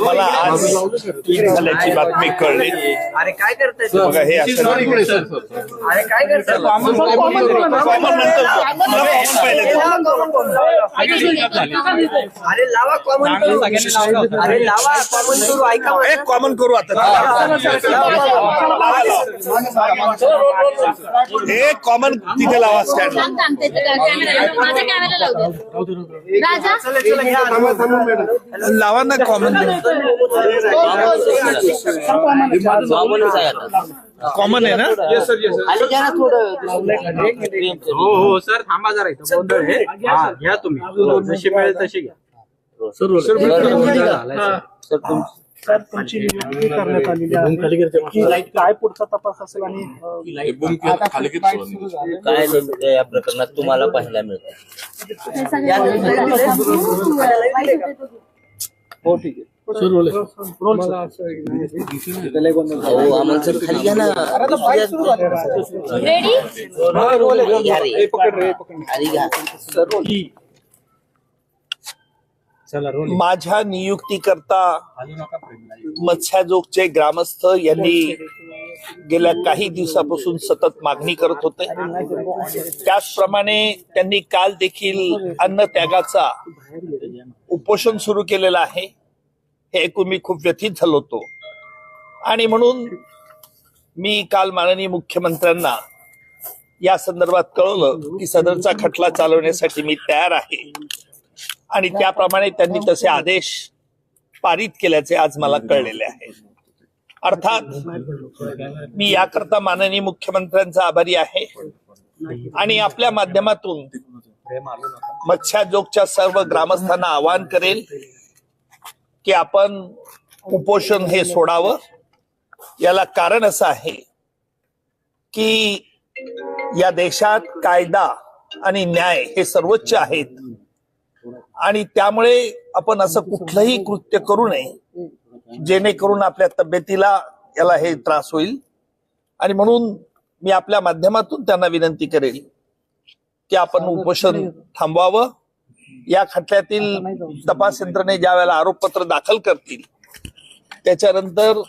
मला आज ट्विट झाल्याची बातमी कळली। अरे काय करताय बघा हे असं अरे काय करताय कॉमन नंतर अरे लावा कॉमन करू अरे लावा कॉमन करू ऐका एक कॉमन करू आता हे कॉमन तिथे लावा स्टँड लावा ना कॉमन कॉमन आहे ना हो सर थांबा जरा इथं गोंधळ आहे घ्या तुम्ही जशी मिळेल तशी घ्या सर तुमची नियुक्ती करण्यात आलेली आहे काय पुढचा तपास असेल आणि काय नेमकं या प्रकरणात तुम्हाला पाहायला मिळतं? हो ठीक आहे अमोल सर खाली घ्या ना खाली घ्या माझ्या नियुक्तीकरता मत्स्याजोगचे ग्रामस्थ यांनी गेल्या काही दिवसापासून सतत मागणी करत होते। त्याचप्रमाणे त्यांनी काल देखील अन्न त्यागाचा उपोषण सुरू केलेलं आहे। हे ऐकून मी खूप व्यथित झालो होतो आणि म्हणून मी काल माननीय मुख्यमंत्र्यांना या संदर्भात कळवलं की सदरचा खटला चालवण्यासाठी मी तयार आहे आणि त्याप्रमाणे त्यांनी तसे आदेश पारित केल्याचे आज मला कळलेले आहे। अर्थात मी याकरता माननीय मुख्यमंत्र्यांचा आभारी आहे आणि आपल्या माध्यमातून मत्स्याजोगच्या सर्व ग्रामस्थांना आवाहन करेल की आपण उपोषण हे सोडावं। याला कारण असं आहे की या देशात कायदा आणि न्याय हे सर्वोच्च आहेत आणि त्यामुळे आपण असं कुठलंही कृत्य करू नये जेणेकरून आपल्या तब्येतीला याला हे त्रास होईल आणि म्हणून मी आपल्या माध्यमातून त्यांना विनंती करेल की आपण उपोषण थांबवावं। या खटल्यातील तपास यंत्रणे ज्या वेळेला आरोपपत्र दाखल करतील त्याच्यानंतर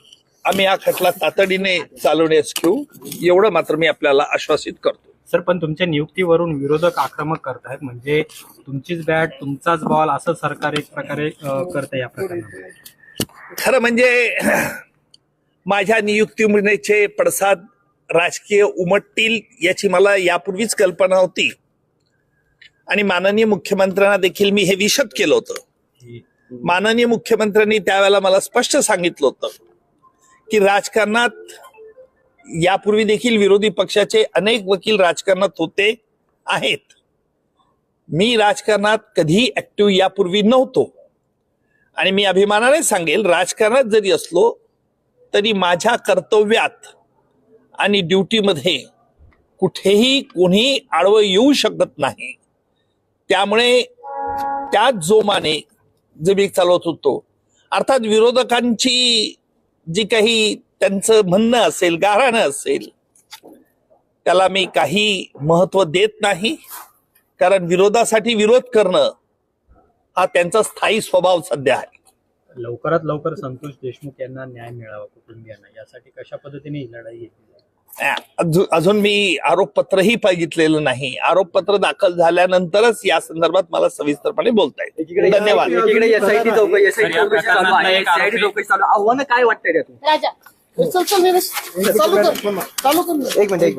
आम्ही हा खटला तातडीने चालवण्यास घेऊ एवढं मात्र मी आपल्याला आश्वासित करतो। सर पण तुमच्या नियुक्तीवरून विरोधक आक्रमक करतायत म्हणजे तुमचीच बॅट तुमचाच बॉल असं सरकार एक प्रकारे करतं या प्रकरणात। खरं म्हणजे माझ्या नियुक्तीचे पडसाद राजकीय उमटतील याची मला यापूर्वीच कल्पना होती आणि माननीय मुख्यमंत्र्यांना देखील मी हे विशद केलं होतं। माननीय मुख्यमंत्र्यांनी त्यावेळेला मला स्पष्ट सांगितलं होतं की राजकारणात यापूर्वी देखील विरोधी पक्षाचे अनेक वकील राजकारणात होते आहेत। मी राजकारणात कधी ऍक्टिव्ह यापूर्वी नव्हतो आणि मी अभिमानाने सांगेल राजकारणात जरी असलो तरी माझ्या कर्तव्यात आणि ड्युटीमध्ये कुठेही कोणी आडवं येऊ शकत नाही। त्यामुळे त्याच जोमाने जे मी चालवत होतो अर्थात विरोधकांची जी काही त्यांचं म्हणणं असेल गाऱ्हाणं असेल त्याला मी काही महत्व देत नाही कारण विरोधासाठी विरोध करणं हा त्यांचा स्थायी स्वभाव सध्या आहे। लवकरात लवकर संतोष देशमुख यांना न्याय मिळावा कुटुंबियांना यासाठी कशा पद्धतीने ही लढाई घेतली? अजून मी आरोपपत्रही बघितलेलं नाही। आरोपपत्र दाखल झाल्यानंतरच या संदर्भात मला सविस्तरपणे बोलता येईल। धन्यवाद। आव्हानं काय वाटतंय त्यातून? एक मिनिट